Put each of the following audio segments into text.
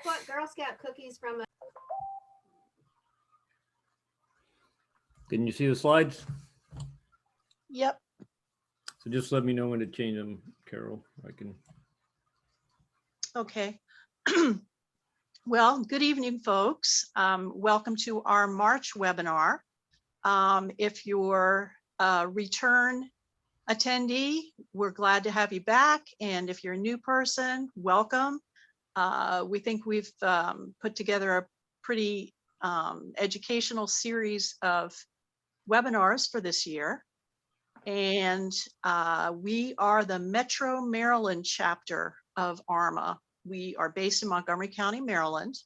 bought Girl Scout cookies from a... Can you see the slides? Yep. So just let me know when to change them, Carol. I can. Okay. Well, good evening, folks. Welcome to our March webinar. If you're a return attendee, we're glad to have you back. And if you're a new person, welcome. We think we've put together a pretty educational series of webinars for this year. And we are the Metro Maryland chapter of ARMA. We are based in Montgomery County, Maryland.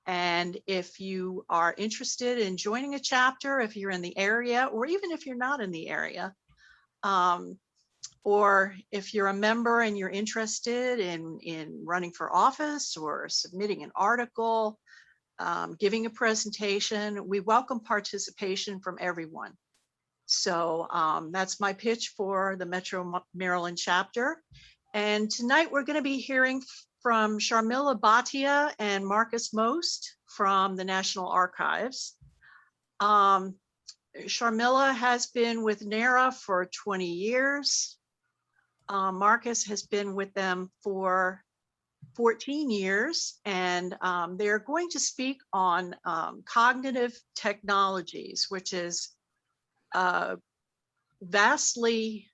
And if you are interested in joining a chapter, if you're in the area, or even if you're not in the area, or if you're a member and you're interested in running for office or submitting an article, giving a presentation, we welcome participation from everyone. So that's my pitch for the Metro Maryland chapter. And tonight we're going to be hearing from Sharmila Bhatia and Marcus Most from the National Archives. Sharmila has been with NARA for 20 years. Marcus has been with them for 14 years, and they're going to speak on cognitive technologies, which is vastly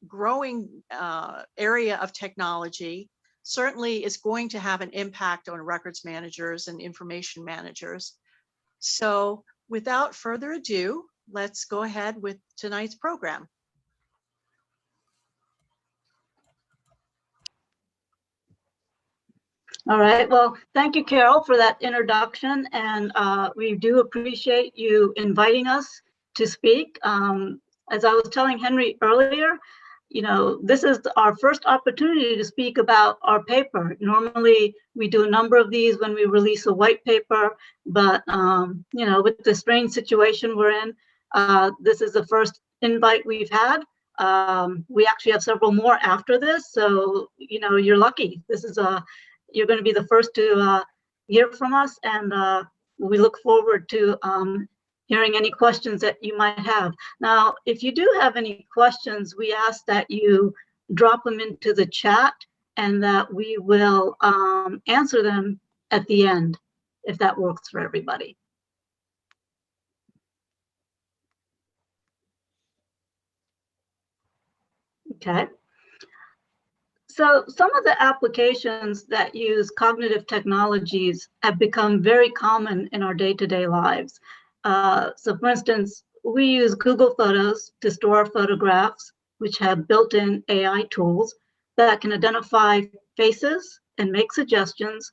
growing area of technology. Certainly is going to have an impact on records managers and information managers. So without further ado, let's go ahead with tonight's program. All right, well, thank you, Carol, for that introduction. And we do appreciate you inviting us to speak. As I was telling Henry earlier, you know, this is our first opportunity to speak about our paper. Normally, we do a number of these when we release a white paper, but, you know, with the strange situation we're in, this is the first invite we've had. We actually have several more after this, so, you know, you're lucky. This is you're going to be the first to hear from us, and we look forward to hearing any questions that you might have. Now, if you do have any questions, we ask that you drop them into the chat and that we will answer them at the end, if that works for everybody. Okay. So some of the applications that use cognitive technologies have become very common in our day-to-day lives. So for instance, we use Google Photos to store our photographs, which have built-in AI tools that can identify faces and make suggestions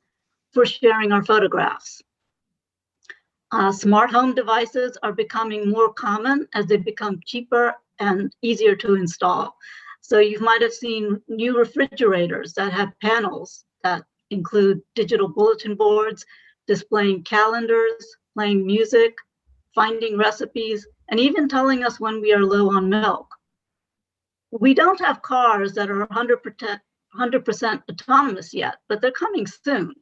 for sharing our photographs. Smart home devices are becoming more common as they become cheaper and easier to install. So you might have seen new refrigerators that have panels that include digital bulletin boards, displaying calendars, playing music, finding recipes, and even telling us when we are low on milk. We don't have cars that are 100% autonomous yet, but they're coming soon.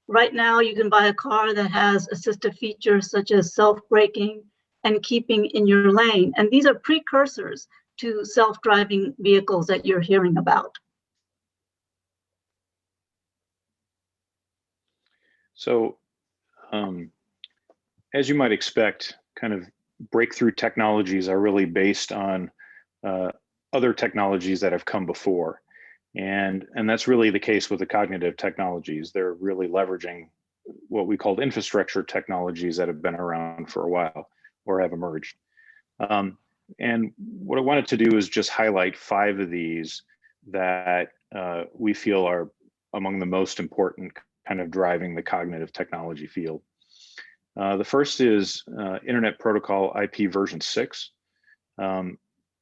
Right now, you can buy a car that has assistive features such as self-braking and keeping in your lane. And these are precursors to self-driving vehicles that you're hearing about. So, as you might expect, kind of breakthrough technologies are really based on other technologies that have come before. And that's really the case with the cognitive technologies. They're really leveraging what we called infrastructure technologies that have been around for a while or have emerged. And what I wanted to do is just highlight 5 of these that we feel are among the most important kind of driving the cognitive technology field. The first is Internet Protocol IP version 6,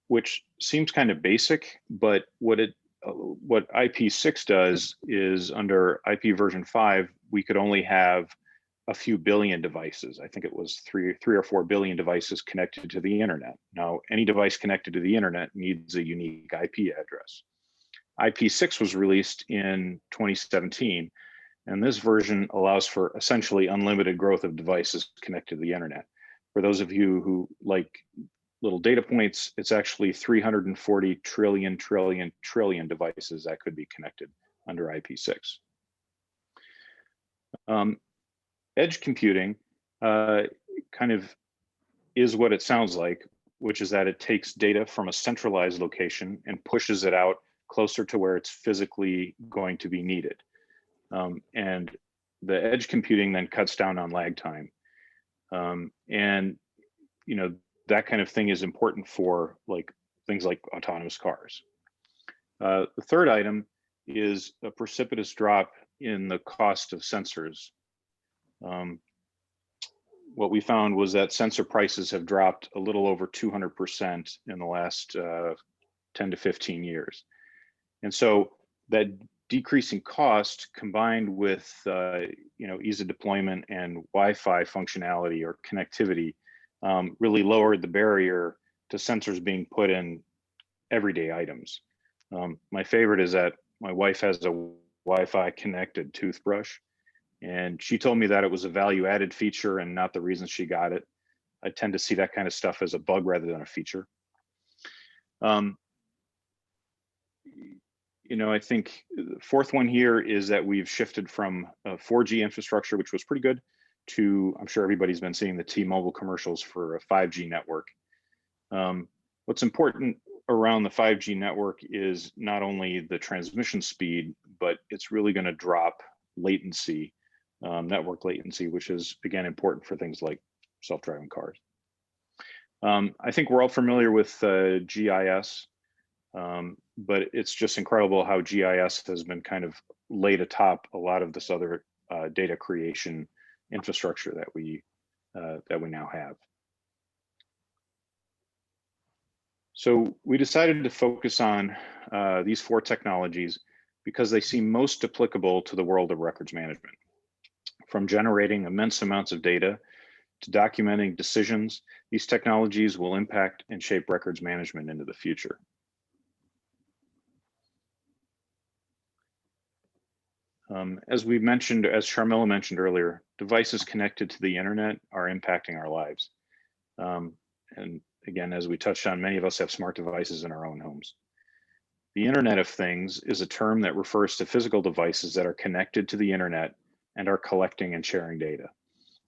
which seems kind of basic, but what IP6 does is under IP version 5, we could only have a few billion devices. I think it was 3 or 4 billion devices connected to the internet. Now, any device connected to the internet needs a unique IP address. IP6 was released in 2017, and this version allows for essentially unlimited growth of devices connected to the internet. For those of you who like little data points, it's actually 340 trillion devices that could be connected under IP6. Edge computing kind of is what it sounds like, which is that it takes data from a centralized location and pushes it out closer to where it's physically going to be needed. And the edge computing then cuts down on lag time. And you know, that kind of thing is important for like things like autonomous cars. The third item is a precipitous drop in the cost of sensors. What we found was that sensor prices have dropped a little over 200% in the last 10 to 15 years. And so that decreasing cost combined with you know, ease of deployment and Wi-Fi functionality or connectivity really lowered the barrier to sensors being put in everyday items. My favorite is that my wife has a Wi-Fi connected toothbrush, and she told me that it was a value added feature and not the reason she got it. I tend to see that kind of stuff as a bug rather than a feature. You know, I think the fourth one here is that we've shifted from 4G infrastructure, which was pretty good, to, I'm sure everybody's been seeing the T-Mobile commercials for a 5G network. What's important around the 5G network is not only the transmission speed, but it's really going to drop latency, network latency, which is again important for things like self-driving cars. I think we're all familiar with GIS, but it's just incredible how GIS has been kind of laid atop a lot of this other data creation infrastructure that we now have. So we decided to focus on these four technologies because they seem most applicable to the world of records management. From generating immense amounts of data to documenting decisions, these technologies will impact and shape records management into the future. As we mentioned, as Sharmila mentioned earlier, devices connected to the internet are impacting our lives. And again, as we touched on, many of us have smart devices in our own homes. The Internet of Things is a term that refers to physical devices that are connected to the internet and are collecting and sharing data.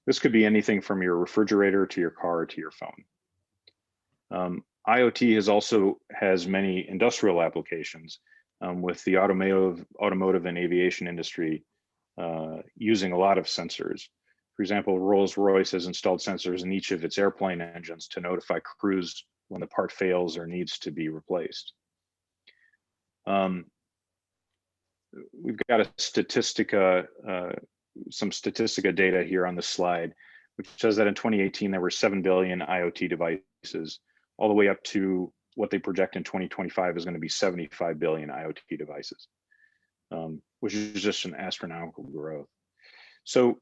This could be anything from your refrigerator to your car to your phone. IoT has many industrial applications, with the automotive and aviation industry using a lot of sensors. For example, Rolls-Royce has installed sensors in each of its airplane engines to notify crews when the part fails or needs to be replaced. We've got a some Statistica data here on the slide, which says that in 2018, there were 7 billion IoT devices, all the way up to what they project in 2025 is going to be 75 billion IoT devices, which is just an astronomical growth. So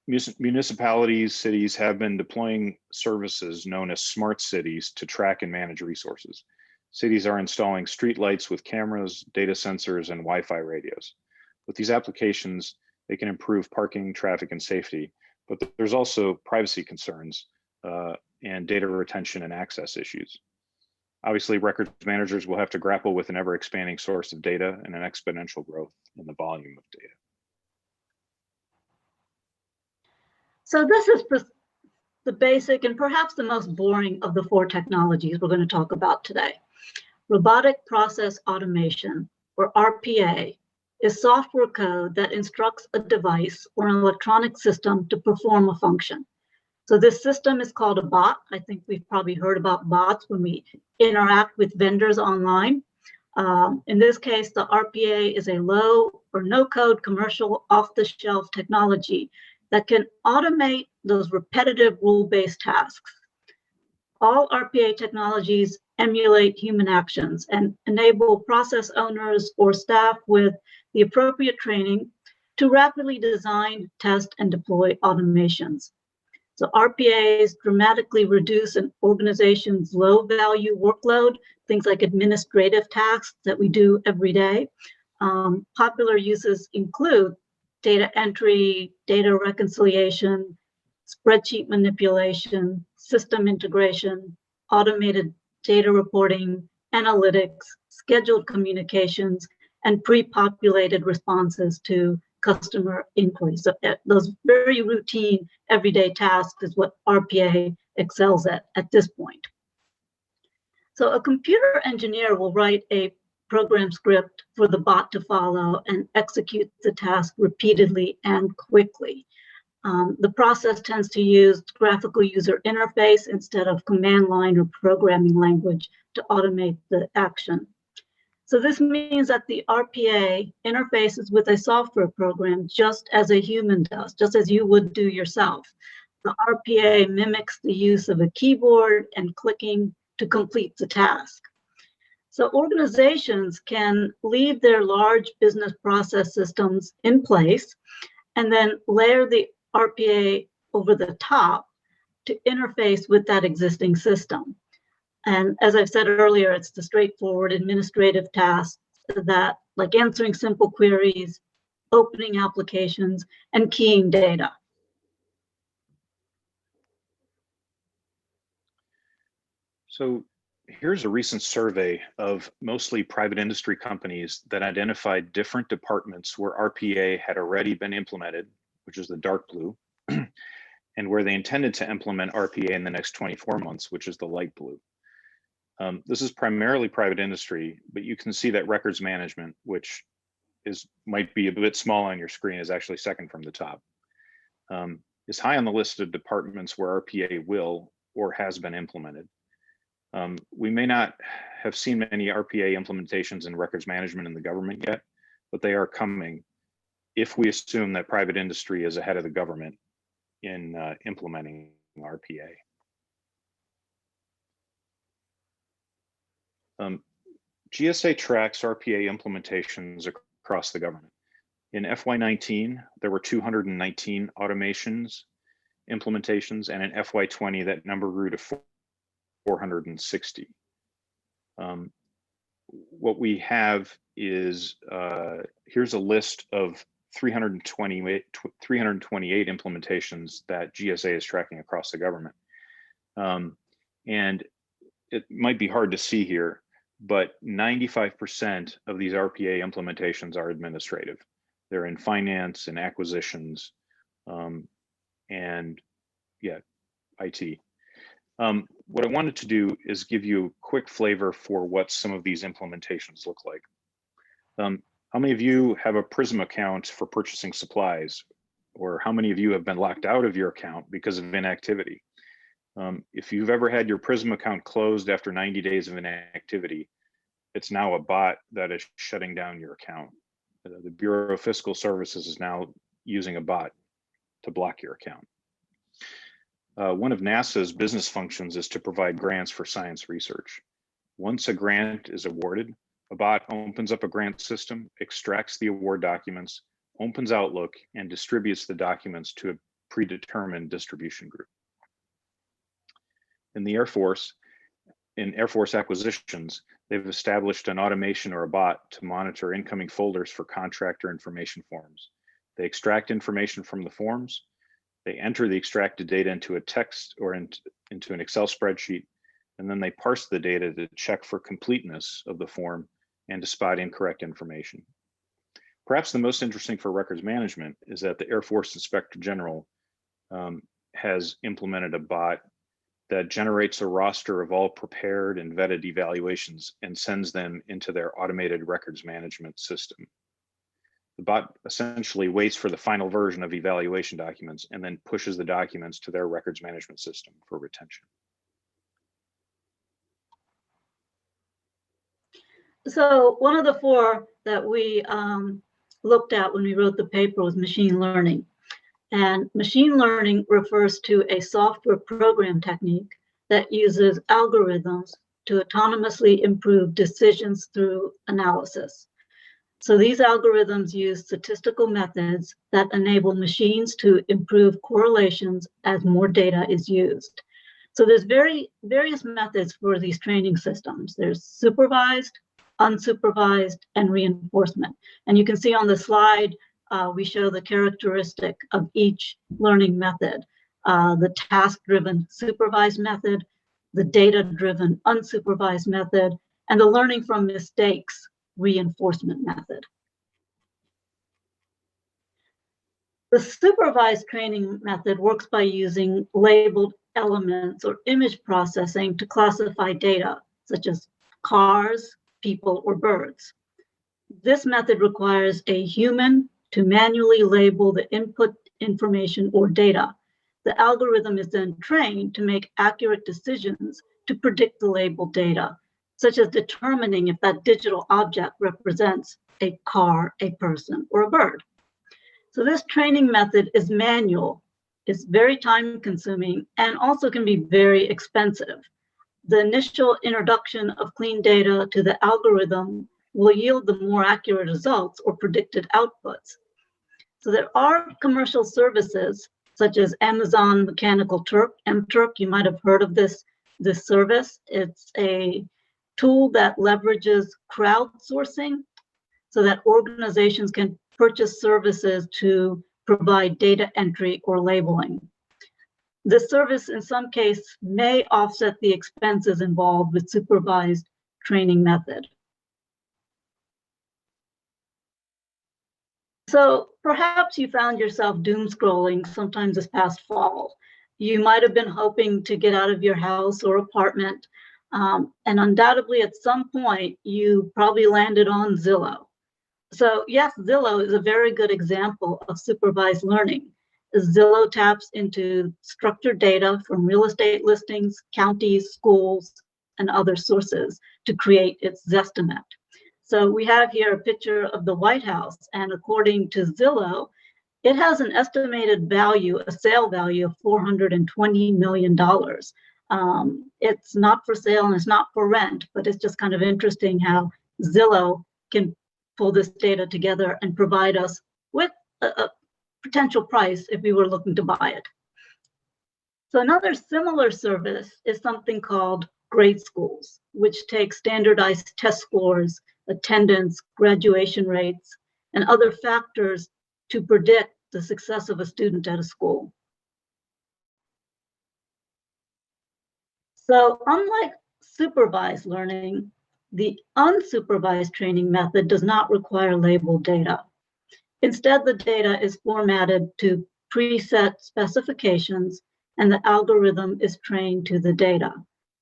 municipalities, cities have been deploying services known as smart cities to track and manage resources. Cities are installing street lights with cameras, data sensors, and Wi-Fi radios. With these applications, they can improve parking, traffic, and safety, but there's also privacy concerns and data retention and access issues. Obviously, records managers will have to grapple with an ever-expanding source of data and an exponential growth in the volume of data. So this is the basic and perhaps the most boring of the four technologies we're going to talk about today. Robotic Process Automation, or RPA, is software code that instructs a device or an electronic system to perform a function. So this system is called a bot. I think we've probably heard about bots when we interact with vendors online. In this case, the RPA is a low or no code commercial off-the-shelf technology that can automate those repetitive rule-based tasks. All RPA technologies emulate human actions and enable process owners or staff with the appropriate training to rapidly design, test, and deploy automations. So RPAs dramatically reduce an organization's low-value workload, things like administrative tasks that we do every day. Popular uses include data entry, data reconciliation, spreadsheet manipulation, system integration, automated data reporting, analytics, scheduled communications, and pre-populated responses to customer inquiries. So those very routine everyday tasks is what RPA excels at this point. So a computer engineer will write a program script for the bot to follow and execute the task repeatedly and quickly. The process tends to use graphical user interface instead of command line or programming language to automate the action. So this means that the RPA interfaces with a software program just as a human does, just as you would do yourself. The RPA mimics the use of a keyboard and clicking to complete the task. So organizations can leave their large business process systems in place and then layer the RPA over the top to interface with that existing system. And as I've said earlier, it's the straightforward administrative tasks that, like answering simple queries, opening applications, and keying data. So here's a recent survey of mostly private industry companies that identified different departments where RPA had already been implemented, which is the dark blue, and where they intended to implement RPA in the next 24 months, which is the light blue. This is primarily private industry, but you can see that records management, which might be a bit small on your screen, is actually second from the top, is high on the list of departments where RPA will or has been implemented. We may not have seen many RPA implementations in records management in the government yet, but they are coming if we assume that private industry is ahead of the government in implementing RPA. GSA tracks RPA implementations across the government. In FY19, there were 219 automations implementations, and in FY20, that number grew to 460. What we have is, here's a list of 328 implementations that GSA is tracking across the government. And it might be hard to see here, but 95% of these RPA implementations are administrative. They're in finance and acquisitions, and yeah, IT. What I wanted to do is give you a quick flavor for what some of these implementations look like. How many of you have a Prism account for purchasing supplies? Or how many of you have been locked out of your account because of inactivity? If you've ever had your Prism account closed after 90 days of inactivity, it's now a bot that is shutting down your account. The Bureau of Fiscal Services is now using a bot to block your account. One of NASA's business functions is to provide grants for science research. Once a grant is awarded, a bot opens up a grant system, extracts the award documents, opens Outlook, and distributes the documents to a predetermined distribution group. In the Air Force, in Air Force acquisitions, they've established an automation or a bot to monitor incoming folders for contractor information forms. They extract information from the forms, they enter the extracted data into a text or into an Excel spreadsheet, and then they parse the data to check for completeness of the form and to spot incorrect information. Perhaps the most interesting for records management is that the Air Force Inspector General has implemented a bot that generates a roster of all prepared and vetted evaluations and sends them into their automated records management system. The bot essentially waits for the final version of evaluation documents and then pushes the documents to their records management system for retention. So one of the four that we looked at when we wrote the paper was machine learning. And machine learning refers to a software program technique that uses algorithms to autonomously improve decisions through analysis. So these algorithms use statistical methods that enable machines to improve correlations as more data is used. So there's various methods for these training systems. There's supervised, unsupervised, and reinforcement. And you can see on the slide, we show the characteristic of each learning method. The task-driven supervised method, the data-driven unsupervised method, and the learning from mistakes reinforcement method. The supervised training method works by using labeled elements or image processing to classify data, such as cars, people, or birds. This method requires a human to manually label the input information or data. The algorithm is then trained to make accurate decisions to predict the labeled data, such as determining if that digital object represents a car, a person, or a bird. So this training method is manual, it's very time consuming, and also can be very expensive. The initial introduction of clean data to the algorithm will yield the more accurate results or predicted outputs. So there are commercial services such as Amazon Mechanical Turk, MTurk. You might have heard of this service. It's a tool that leverages crowdsourcing so that organizations can purchase services to provide data entry or labeling. This service in some cases may offset the expenses involved with supervised training method. So perhaps you found yourself doom scrolling sometime this past fall. You might have been hoping to get out of your house or apartment, and undoubtedly at some point you probably landed on Zillow. So yes, Zillow is a very good example of supervised learning. Zillow taps into structured data from real estate listings, counties, schools, and other sources to create its Zestimate. So we have here a picture of the White House, and according to Zillow, it has an estimated value, a sale value of $420 million. It's not for sale and it's not for rent, but it's just kind of interesting how Zillow can pull this data together and provide us with a potential price if we were looking to buy it. So another similar service is something called grade schools, which takes standardized test scores, attendance, graduation rates, and other factors to predict the success of a student at a school. So unlike supervised learning, the unsupervised training method does not require labeled data. Instead, the data is formatted to preset specifications, and the algorithm is trained to the data.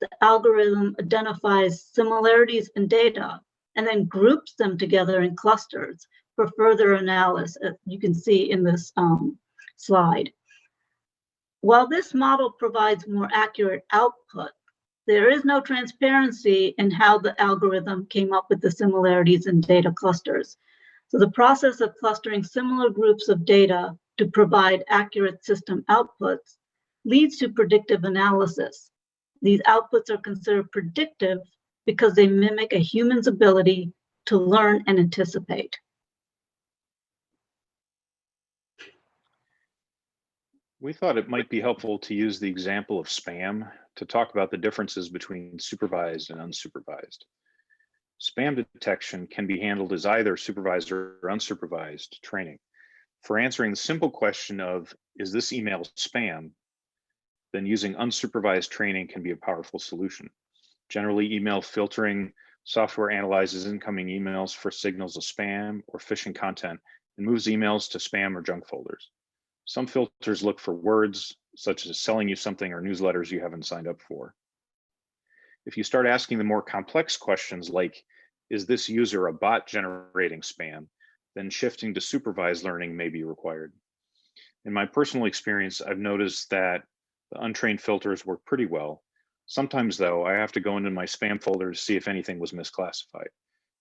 The algorithm identifies similarities in data and then groups them together in clusters for further analysis, as you can see in this slide. While this model provides more accurate output, there is no transparency in how the algorithm came up with the similarities in data clusters. So the process of clustering similar groups of data to provide accurate system outputs leads to predictive analysis. These outputs are considered predictive because they mimic a human's ability to learn and anticipate. We thought it might be helpful to use the example of spam to talk about the differences between supervised and unsupervised. Spam detection can be handled as either supervised or unsupervised training. For answering the simple question of, is this email spam? Then using unsupervised training can be a powerful solution. Generally, email filtering software analyzes incoming emails for signals of spam or phishing content and moves emails to spam or junk folders. Some filters look for words such as selling you something or newsletters you haven't signed up for. If you start asking the more complex questions like, is this user a bot generating spam? Then shifting to supervised learning may be required. In my personal experience, I've noticed that the untrained filters work pretty well. Sometimes though, I have to go into my spam folder to see if anything was misclassified.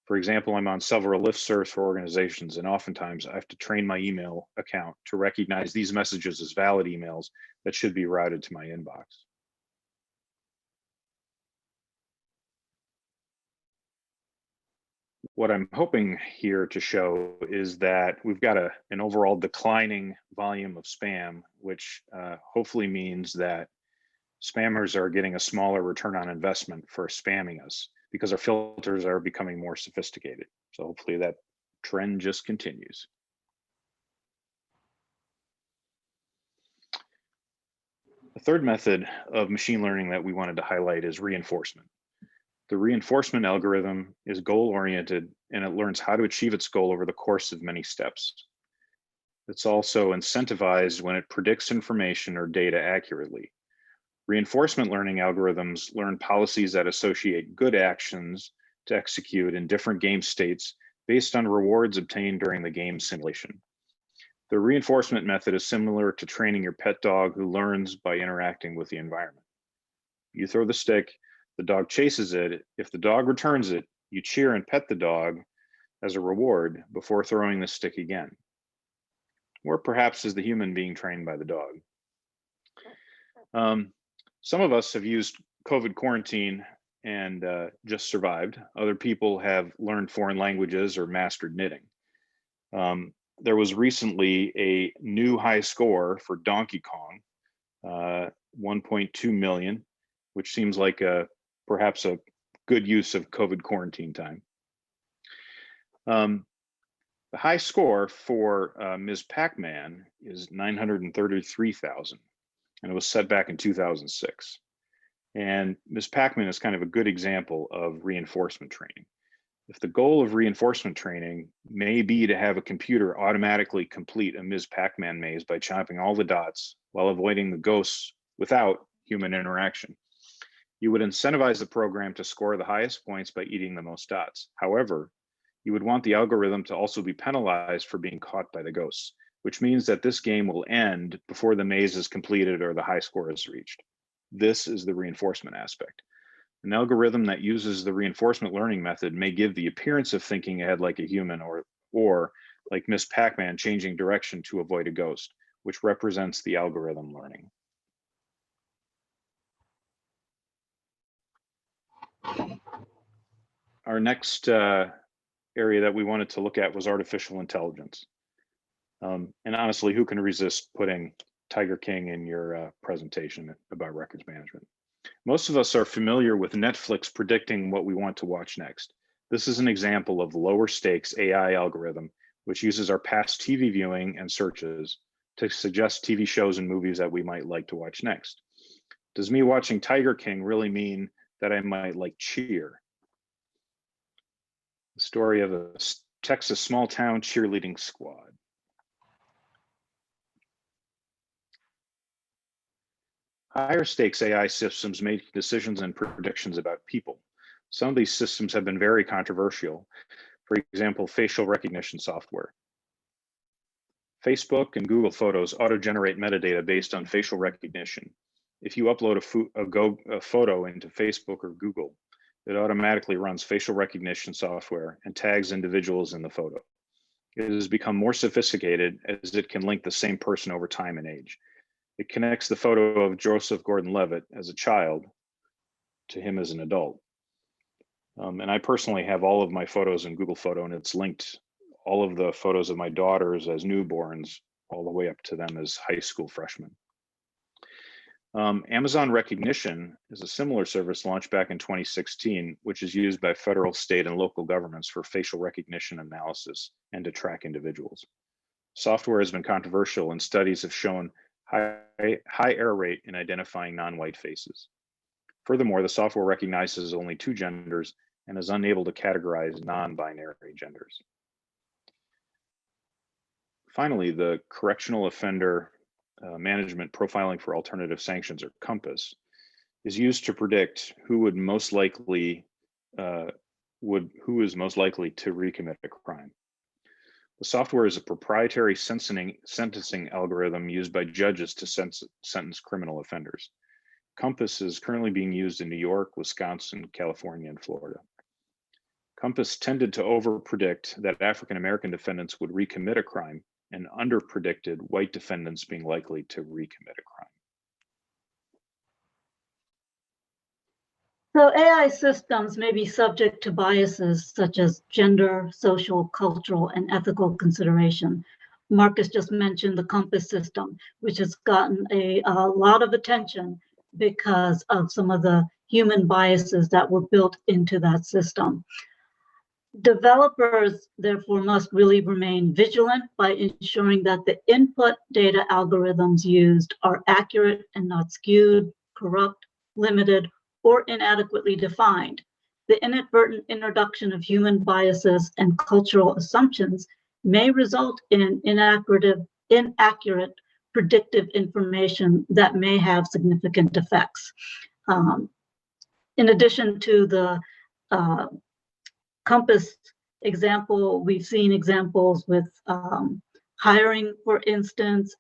For example, I'm on several listservs for organizations, and oftentimes I have to train my email account to recognize these messages as valid emails that should be routed to my inbox. what I'm hoping here to show is that we've got an overall declining volume of spam, which hopefully means that spammers are getting a smaller return on investment for spamming us because our filters are becoming more sophisticated. So hopefully that trend just continues. The third method of machine learning that we wanted to highlight is reinforcement. The reinforcement algorithm is goal-oriented and it learns how to achieve its goal over the course of many steps. It's also incentivized when it predicts information or data accurately. Reinforcement learning algorithms learn policies that associate good actions to execute in different game states based on rewards obtained during the game simulation. The reinforcement method is similar to training your pet dog who learns by interacting with the environment. You throw the stick, the dog chases it. If the dog returns it, you cheer and pet the dog as a reward before throwing the stick again. Or perhaps as the human being trained by the dog. Some of us have used COVID quarantine and just survived. Other people have learned foreign languages or mastered knitting. There was recently a new high score for Donkey Kong, 1.2 million, which seems like perhaps a good use of COVID quarantine time. The high score for Ms. Pac-Man is 933,000, and it was set back in 2006. And Ms. Pac-Man is kind of a good example of reinforcement training. If the goal of reinforcement training may be to have a computer automatically complete a Ms. Pac-Man maze by chopping all the dots while avoiding the ghosts without human interaction, you would incentivize the program to score the highest points by eating the most dots. However, you would want the algorithm to also be penalized for being caught by the ghosts, which means that this game will end before the maze is completed or the high score is reached. This is the reinforcement aspect. An algorithm that uses the reinforcement learning method may give the appearance of thinking ahead like a human or like Miss Pac-Man changing direction to avoid a ghost, which represents the algorithm learning. Our next area that we wanted to look at was artificial intelligence. And honestly, who can resist putting Tiger King in your presentation about records management? Most of us are familiar with Netflix predicting what we want to watch next. This is an example of lower stakes AI algorithm, which uses our past TV viewing and searches to suggest TV shows and movies that we might like to watch next. Does me watching Tiger King really mean that I might like Cheer? The story of a Texas small town cheerleading squad. Higher stakes AI systems make decisions and predictions about people. Some of these systems have been very controversial. For example, facial recognition software. Facebook and Google Photos auto-generate metadata based on facial recognition. If you upload a photo into Facebook or Google, it automatically runs facial recognition software and tags individuals in the photo. It has become more sophisticated as it can link the same person over time and age. It connects the photo of Joseph Gordon-Levitt as a child to him as an adult. And I personally have all of my photos in Google Photo, and it's linked all of the photos of my daughters as newborns all the way up to them as high school freshmen. Amazon Recognition is a similar service launched back in 2016, which is used by federal, state, and local governments for facial recognition analysis and to track individuals. Software has been controversial, and studies have shown high error rate in identifying non-white faces. Furthermore, the software recognizes only 2 genders and is unable to categorize non-binary genders. Finally, the Correctional Offender Management Profiling for Alternative Sanctions, or COMPASS, is used to predict who is most likely to recommit a crime. The software is a proprietary sentencing algorithm used by judges to sentence criminal offenders. COMPASS is currently being used in New York, Wisconsin, California, and Florida. COMPASS tended to overpredict that African-American defendants would recommit a crime and underpredicted white defendants being likely to recommit a crime. So AI systems may be subject to biases such as gender, social, cultural, and ethical consideration. Marcus just mentioned the COMPASS system, which has gotten a lot of attention because of some of the human biases that were built into that system. Developers, therefore, must really remain vigilant by ensuring that the input data algorithms used are accurate and not skewed, corrupt, limited, or inadequately defined. The inadvertent introduction of human biases and cultural assumptions may result in inaccurate predictive information that may have significant effects. In addition to the COMPASS example, we've seen examples with hiring, for instance,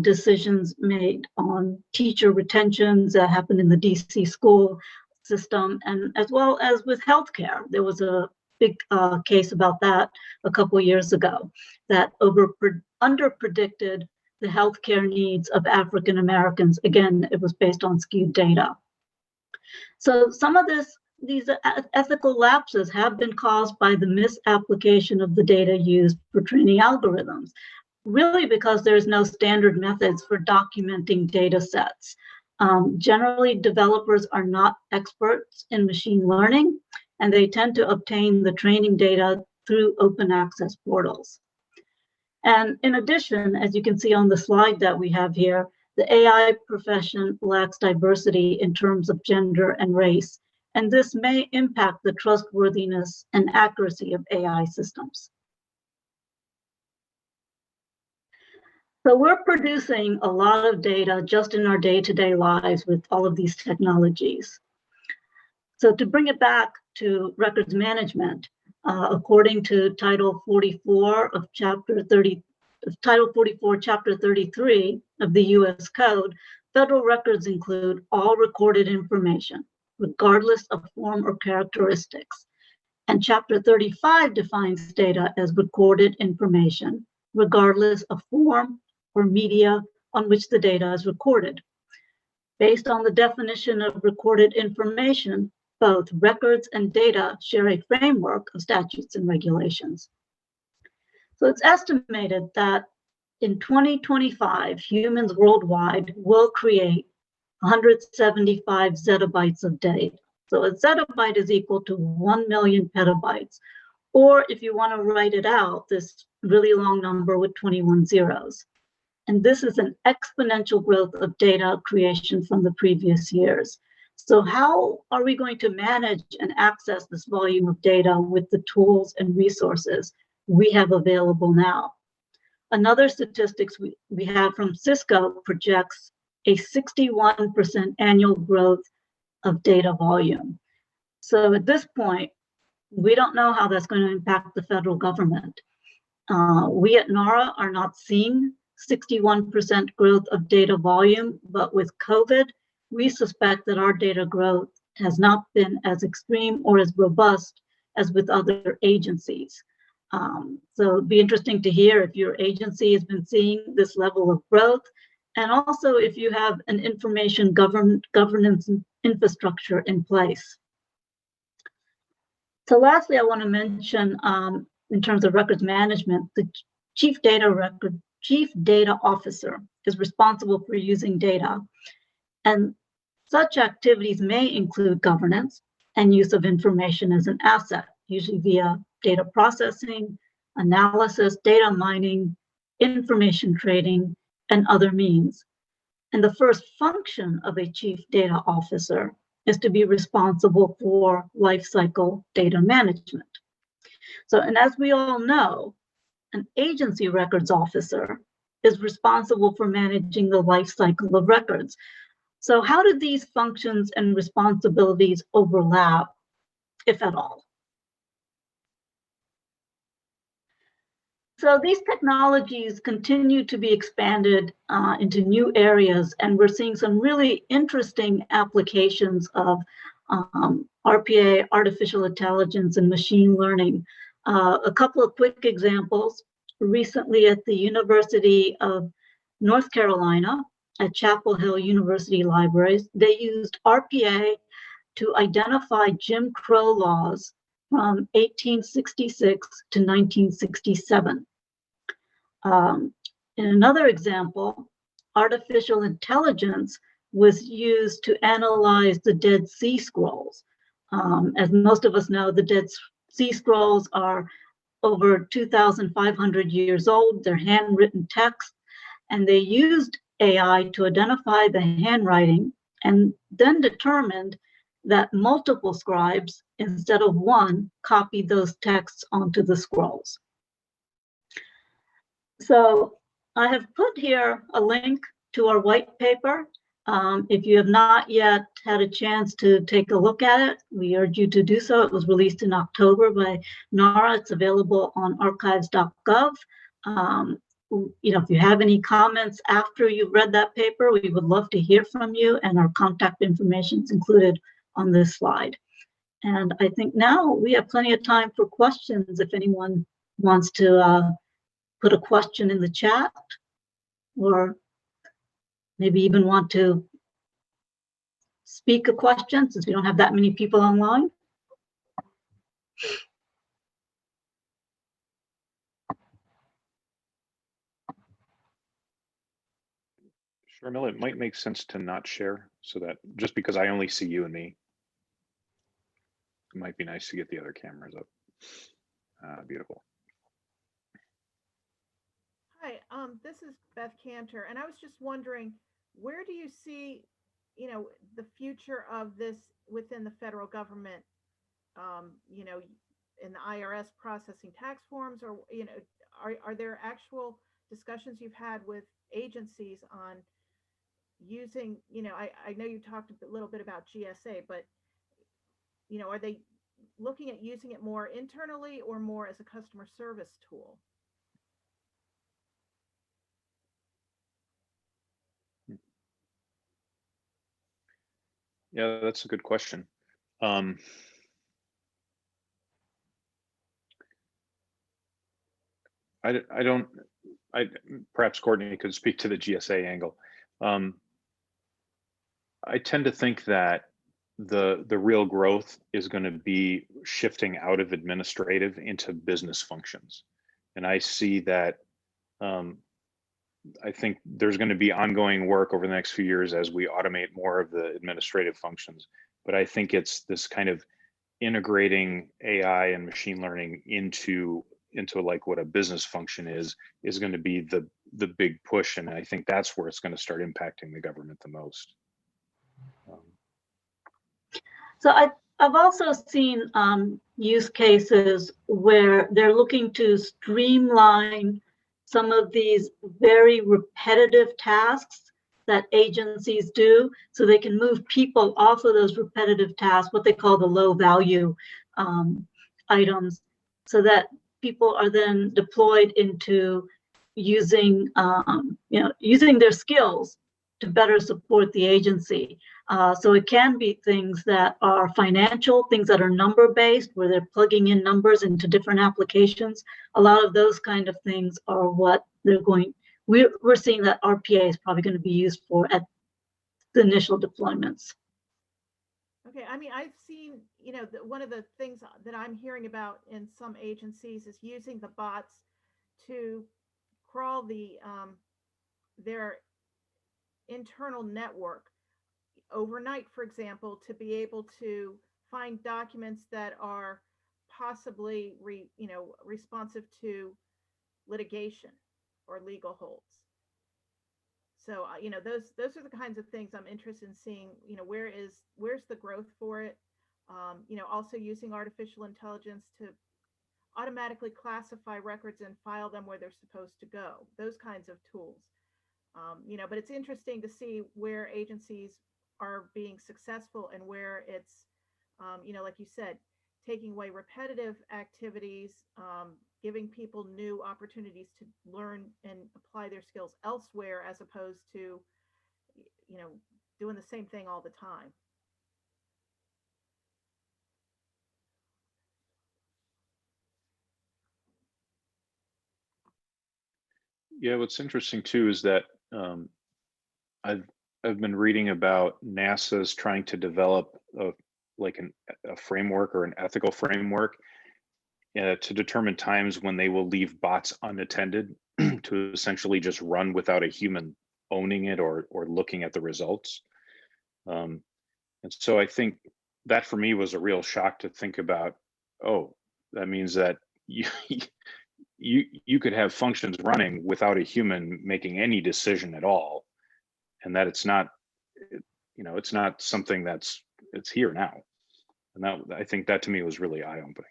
decisions made on teacher retentions that happened in the DC school system, and as well as with healthcare. There was a big case about that a couple years ago that underpredicted the healthcare needs of African Americans. Again, it was based on skewed data. So some of these ethical lapses have been caused by the misapplication of the data used for training algorithms, really because there's no standard methods for documenting data sets. Generally, developers are not experts in machine learning, and they tend to obtain the training data through open access portals. And in addition, as you can see on the slide that we have here, the AI profession lacks diversity in terms of gender and race, and this may impact the trustworthiness and accuracy of AI systems. So we're producing a lot of data just in our day-to-day lives with all of these technologies. So to bring it back to records management, according to Title 44 of Title 44, Chapter 33 of the U.S. Code, federal records include all recorded information, regardless of form or characteristics. And Chapter 35 defines data as recorded information, regardless of form or media on which the data is recorded. Based on the definition of recorded information, both records and data share a framework of statutes and regulations. So it's estimated that in 2025, humans worldwide will create 175 zettabytes of data. So a zettabyte is equal to 1 million petabytes. Or if you want to write it out, this really long number with 21 zeros. And this is an exponential growth of data creation from the previous years. So how are we going to manage and access this volume of data with the tools and resources we have available now? Another statistics we have from Cisco projects a 61% annual growth of data volume. So at this point, we don't know how that's going to impact the federal government. We at NARA are not seeing 61% growth of data volume, but with COVID, we suspect that our data growth has not been as extreme or as robust as with other agencies. So it'd be interesting to hear if your agency has been seeing this level of growth, and also if you have an information governance infrastructure in place. So lastly, I want to mention in terms of records management, the chief data officer is responsible for using data. And such activities may include governance and use of information as an asset, usually via data processing, analysis, data mining, information trading, and other means. And the first function of a chief data officer is to be responsible for lifecycle data management. So, and as we all know, an agency records officer is responsible for managing the lifecycle of records. So how do these functions and responsibilities overlap, if at all? So these technologies continue to be expanded into new areas, and we're seeing some really interesting applications of RPA, artificial intelligence, and machine learning. A couple of quick examples. Recently at the University of North Carolina, at Chapel Hill University Libraries, they used RPA to identify Jim Crow laws from 1866 to 1967. In another example, artificial intelligence was used to analyze the Dead Sea Scrolls. As most of us know, the Dead Sea Scrolls are over 2,500 years old. They're handwritten text, and they used AI to identify the handwriting and then determined that multiple scribes, instead of one, copied those texts onto the scrolls. So I have put here a link to our white paper. If you have not yet had a chance to take a look at it, we urge you to do so. It was released in October by NARA. It's available on archives.gov. If you have any comments after you've read that paper, we would love to hear from you, and our contact information is included on this slide. And I think now we have plenty of time for questions if anyone wants to put a question in the chat, or maybe even want to speak a question since we don't have that many people online. Sharmila, it might make sense to not share, so that just because I only see you and me, it might be nice to get the other cameras up. Beautiful. Hi, this is Beth Cantor, and I was just wondering, where do you see, the future of this within the federal government? In the IRS processing tax forms, or are there actual discussions you've had with agencies on using? I know you talked a little bit about GSA, but are they looking at using it more internally or more as a customer service tool? Yeah, that's a good question. Perhaps Courtney could speak to the GSA angle. I tend to think that the real growth is going to be shifting out of administrative into business functions. And I see that I think there's going to be ongoing work over the next few years as we automate more of the administrative functions. But I think it's this kind of integrating AI and machine learning into like what a business function is going to be the big push. And I think that's where it's going to start impacting the government the most. So I've also seen use cases where they're looking to streamline some of these very repetitive tasks that agencies do, so they can move people off of those repetitive tasks, what they call the low value items, so that people are then deployed into using using their skills to better support the agency. So it can be things that are financial, things that are number-based, where they're plugging in numbers into different applications. A lot of those kind of things are what they're going. We're seeing that RPA is probably going to be used for at the initial deployments. Okay, I mean, I've seen, one of the things that I'm hearing about in some agencies is using the bots to crawl their internal network overnight, for example, to be able to find documents that are possibly responsive to litigation or legal holds. So those are the kinds of things I'm interested in seeing. Where's the growth for it? Also using artificial intelligence to automatically classify records and file them where they're supposed to go. Those kinds of tools. But it's interesting to see where agencies are being successful and where it's, like you said, taking away repetitive activities, giving people new opportunities to learn and apply their skills elsewhere, as opposed to, doing the same thing all the time. Yeah, what's interesting too is that I've been reading about NASA's trying to develop like a framework or an ethical framework to determine times when they will leave bots unattended to essentially just run without a human owning it or looking at the results. And so I think that for me was a real shock to think about, oh, that means that you could have functions running without a human making any decision at all, and that it's not, it's not something it's here now. And that, I think that to me was really eye-opening.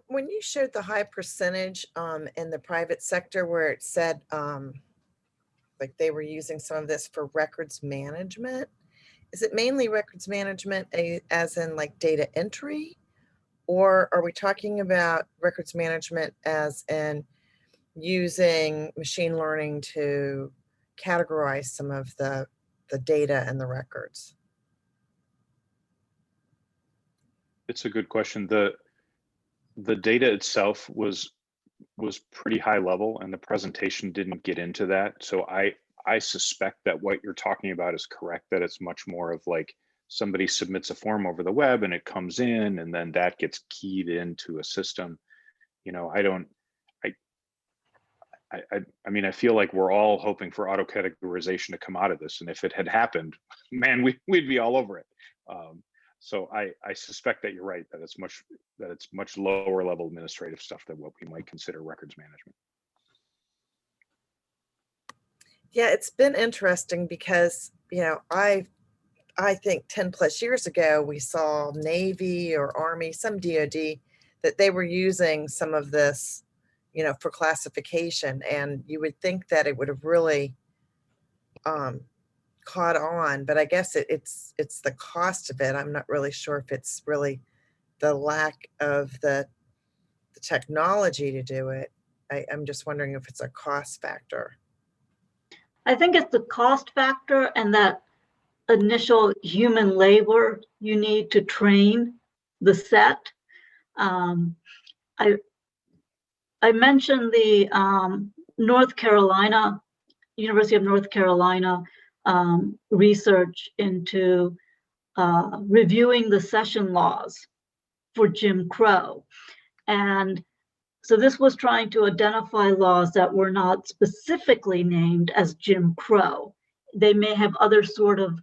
When you showed the high percentage in the private sector where it said like they were using some of this for records management, is it mainly records management as in like data entry? Or are we talking about records management as in using machine learning to categorize some of the data and the records? It's a good question. The data itself was pretty high level, and the presentation didn't get into that. So I suspect that what you're talking about is correct, that it's much more of like somebody submits a form over the web and it comes in, and then that gets keyed into a system. I mean, I feel like we're all hoping for auto categorization to come out of this, and if it had happened, man, we'd be all over it. So I suspect that you're right, that it's much lower level administrative stuff than what we might consider records management. Yeah, it's been interesting because, I think 10 plus years ago, we saw Navy or Army, some DoD, that they were using some of this, for classification. And you would think that it would have really caught on, but I guess it's the cost of it. I'm not really sure if it's really the lack of the technology to do it. I'm just wondering if it's a cost factor. I think it's the cost factor and that initial human labor you need to train the set. I mentioned the University of North Carolina research into reviewing the session laws for Jim Crow. And so this was trying to identify laws that were not specifically named as Jim Crow. They may have other sort of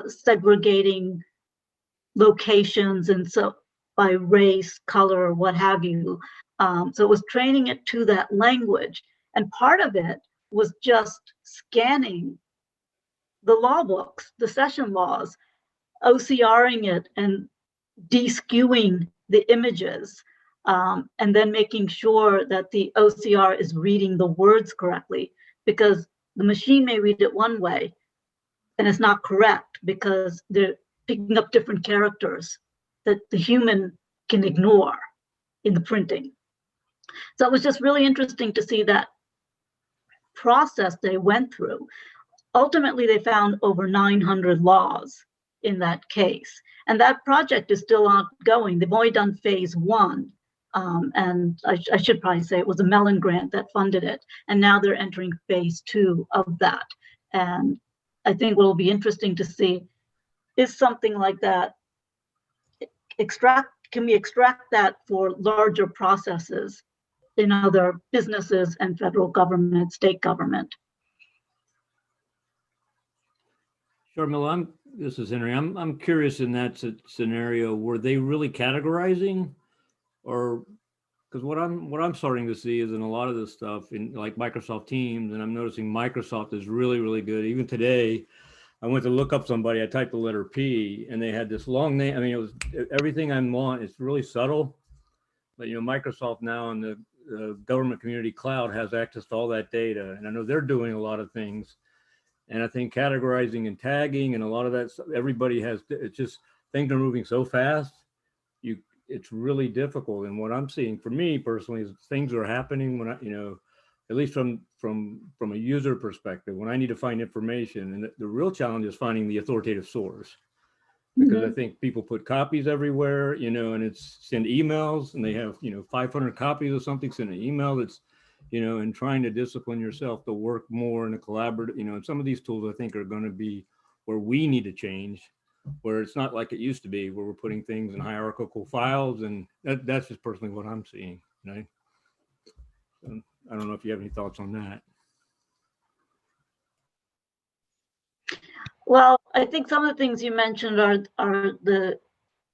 segregating locations, and so by race, color, or what have you. So it was training it to that language. And part of it was just scanning the law books, the session laws, OCRing it and de-skewing the images, and then making sure that the OCR is reading the words correctly, because the machine may read it one way and it's not correct because they're picking up different characters that the human can ignore in the printing. So it was just really interesting to see that process they went through. Ultimately, they found over 900 laws in that case. And that project is still ongoing. They've only done phase one. And I should probably say it was a Mellon grant that funded it. And now they're entering phase two of that. And I think what will be interesting to see is something like that. Can we extract that for larger processes in other businesses and federal government, state government? Sharmila, this is Henry. I'm curious, in that scenario, were they really categorizing, or because what I'm starting to see is in a lot of this stuff in like Microsoft Teams, and I'm noticing Microsoft is really, really good. Even today, I went to look up somebody, I typed the letter P, and they had this long name. I mean, it was everything I want. It's really subtle, but Microsoft now in the government community cloud has access to all that data, and I know they're doing a lot of things. And I think categorizing and tagging and a lot of that stuff, everybody has, it's just, things are moving so fast. It's really difficult. And what I'm seeing for me personally is things are happening when I, at least from a user perspective, when I need to find information. And the real challenge is finding the authoritative source, because I think people put copies everywhere, and it's send emails, and they have, 500 copies of something, send an email that's, you know, and trying to discipline yourself to work more in a collaborative, you know, and some of these tools I think are going to be where we need to change, where it's not like it used to be, where we're putting things in hierarchical files. And that's just personally what I'm seeing. You know? I don't know if you have any thoughts on that. Well, I think some of the things you mentioned are the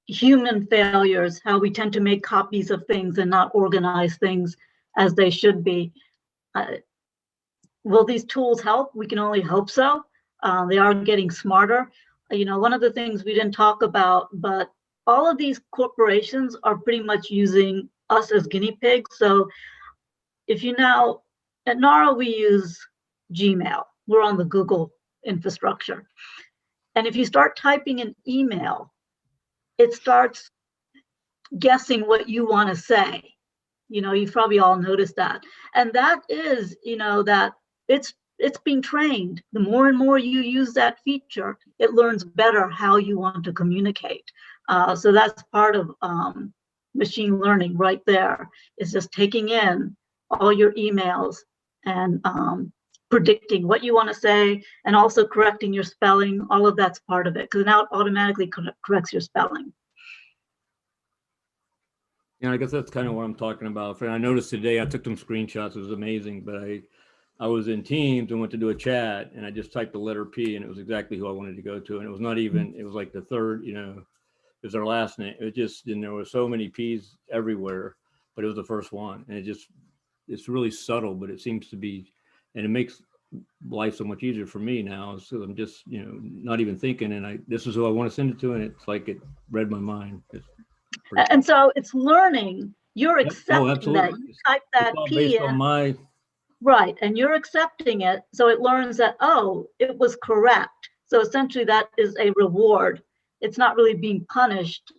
human failures, how we tend to make copies of things and not organize things as they should be. Will these tools help? We can only hope so. They are getting smarter. You know, one of the things we didn't talk about, but all of these corporations are pretty much using us as guinea pigs. So if you now, at NARA, we use Gmail. We're on the Google infrastructure. And if you start typing an email, it starts guessing what you want to say. You know, you've probably all noticed that. And that is, you know, that it's being trained. The more and more you use that feature, it learns better how you want to communicate. So that's part of machine learning right there. It's just taking in all your emails and predicting what you want to say and also correcting your spelling. All of that's part of it, because now it automatically corrects your spelling. Yeah, I guess that's kind of what I'm talking about. And I noticed today, I took some screenshots. It was amazing, but I was in Teams and went to do a chat, and I just typed the letter P, and it was exactly who I wanted to go to. And it was not even, it was like the third, you know, it was our last name. It just, and there were so many P's everywhere, but it was the first one. And it's really subtle, but it seems to be, and it makes life so much easier for me now. So I'm just, you know, not even thinking, and this is who I want to send it to. And it's like, it read my mind. And so it's learning. You're accepting that. Absolutely. You type that It's P based in. on my, Right, and you're accepting it, so it learns that, oh, it was correct. So essentially that is a reward. It's not really being punished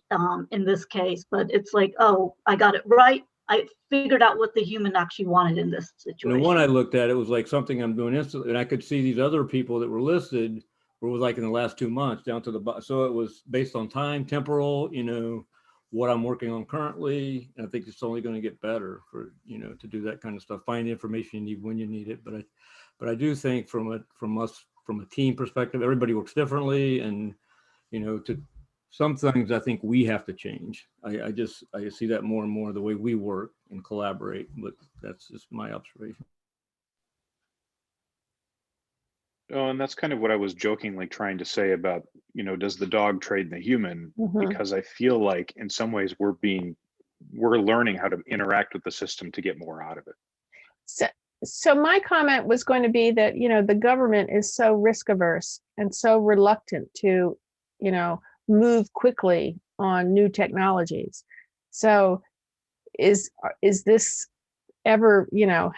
in this case, but it's like, oh, I got it right. I figured out what the human actually wanted in this situation. And the one I looked at, it was like something I'm doing instantly, and I could see these other people that were listed were like in the last 2 months down to the bottom. So it was based on time, temporal, you know, what I'm working on currently. And I think it's only going to get better for, you know, to do that kind of stuff, find the information you need when you need it. But I do think from a team perspective, everybody works differently. And, you know, to some things I think we have to change. I see that more and more the way we work and collaborate, but that's just my observation. Oh, and that's kind of what I was jokingly trying to say about, you know, does the dog trade the human? Because I feel like in some ways we're learning how to interact with the system to get more out of it. So my comment was going to be that, you know, the government is so risk averse and so reluctant to, you know, move quickly on new technologies. So is this ever, you know,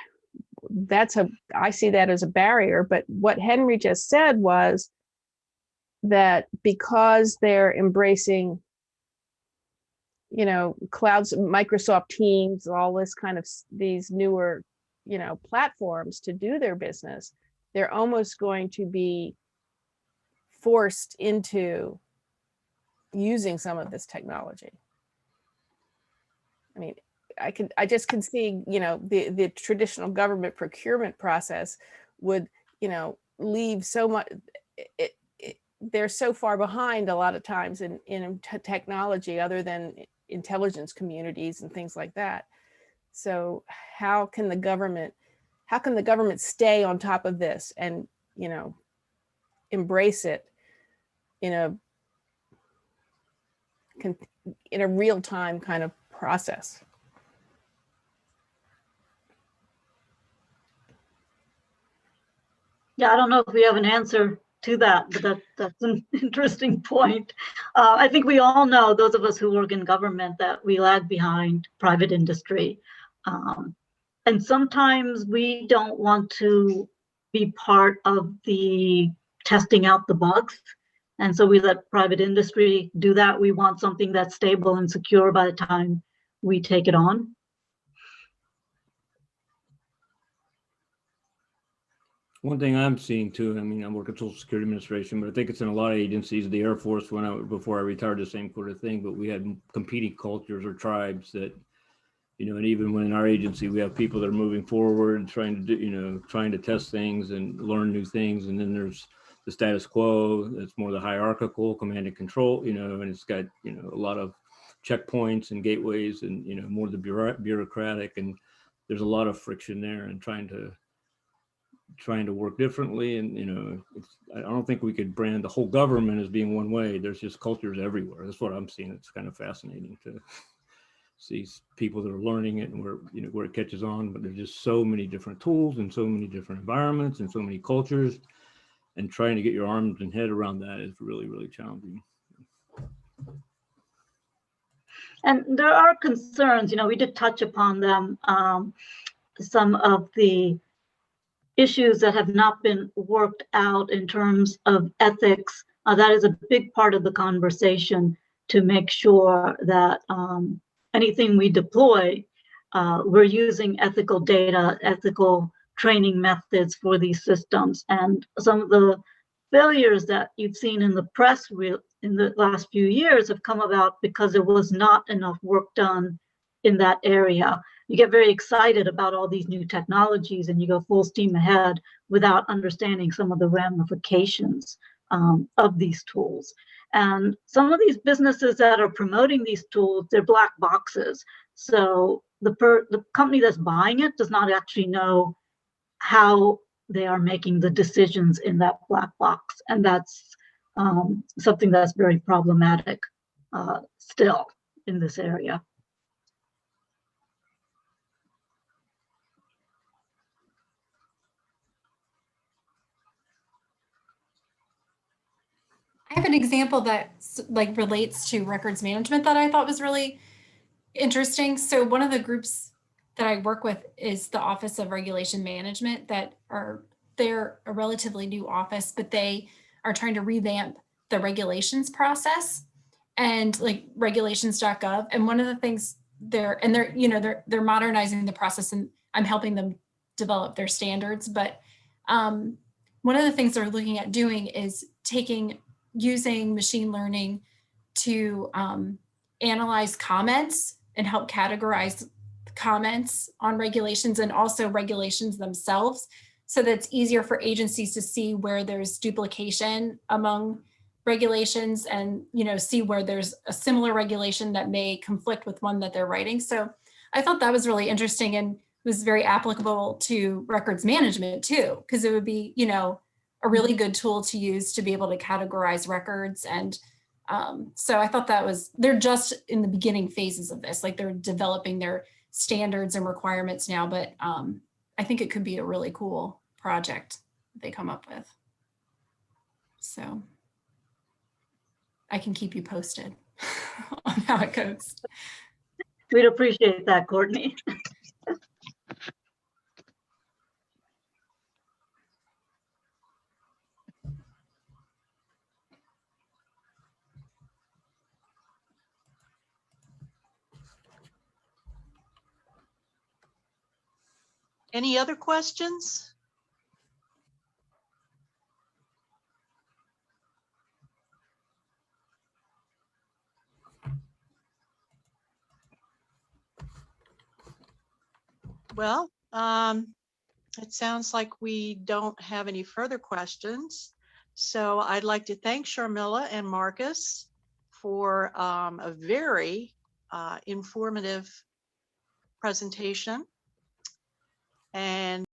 I see that as a barrier. But what Henry just said was that because they're embracing, you know, clouds, Microsoft Teams, all this kind of these newer, you know, platforms to do their business, they're almost going to be forced into using some of this technology. I mean, I just can see, you know, the traditional government procurement process would, you know, leave so much, they're so far behind a lot of times in technology other than intelligence communities and things like that. So how can the government stay on top of this and, you know, embrace it in a real-time kind of process? Yeah, I don't know if we have an answer to that, but that's an interesting point. I think we all know, those of us who work in government, that we lag behind private industry. And sometimes we don't want to be part of the testing out the bugs. And so we let private industry do that. We want something that's stable and secure by the time we take it on. One thing I'm seeing too, I mean, I work at Social Security Administration, but I think it's in a lot of agencies. The Air Force, before I retired, the same sort of thing, but we had competing cultures or tribes that and even when in our agency, we have people that are moving forward, trying to do, trying to test things and learn new things. And then there's the status quo. It's more the hierarchical command and control, and it's got, a lot of checkpoints and gateways and, more the bureaucratic, and there's a lot of friction there and trying to work differently. And, I don't think we could brand the whole government as being one way. There's just cultures everywhere. That's what I'm seeing. It's kind of fascinating to see people that are learning it and where it catches on, but there's just so many different tools and so many different environments and so many cultures, and trying to get your arms and head around that is really, really challenging. And there are concerns, we did touch upon them, some of the issues that have not been worked out in terms of ethics. That is a big part of the conversation, to make sure that anything we deploy, we're using ethical data, ethical training methods for these systems. And some of the failures that you've seen in the press in the last few years have come about because there was not enough work done in that area. You get very excited about all these new technologies and you go full steam ahead without understanding some of the ramifications of these tools. And some of these businesses that are promoting these tools, they're black boxes. So the company that's buying it does not actually know how they are making the decisions in that black box. And that's something that's very problematic still in this area. I have an example that relates to records management that I thought was really interesting. So one of the groups that I work with is the Office of Regulation Management, they're a relatively new office, but they are trying to revamp the regulations process and regulations.gov. And one of the things they're modernizing the process, and I'm helping them develop their standards. But one of the things they're looking at doing is using machine learning to analyze comments and help categorize comments on regulations and also regulations themselves, so that it's easier for agencies to see where there's duplication among regulations and see where there's a similar regulation that may conflict with one that they're writing. So I thought that was really interesting and was very applicable to records management too, because it would be a really good tool to use to be able to categorize records. And so I thought they're just in the beginning phases of this, they're developing their standards and requirements now, but I think it could be a really cool project they come up with. So I can keep you posted on how it goes. We'd appreciate that, Courtney. Any other questions? Well, it sounds like we don't have any further questions. So I'd like to thank Sharmila and Marcus for a very informative presentation. And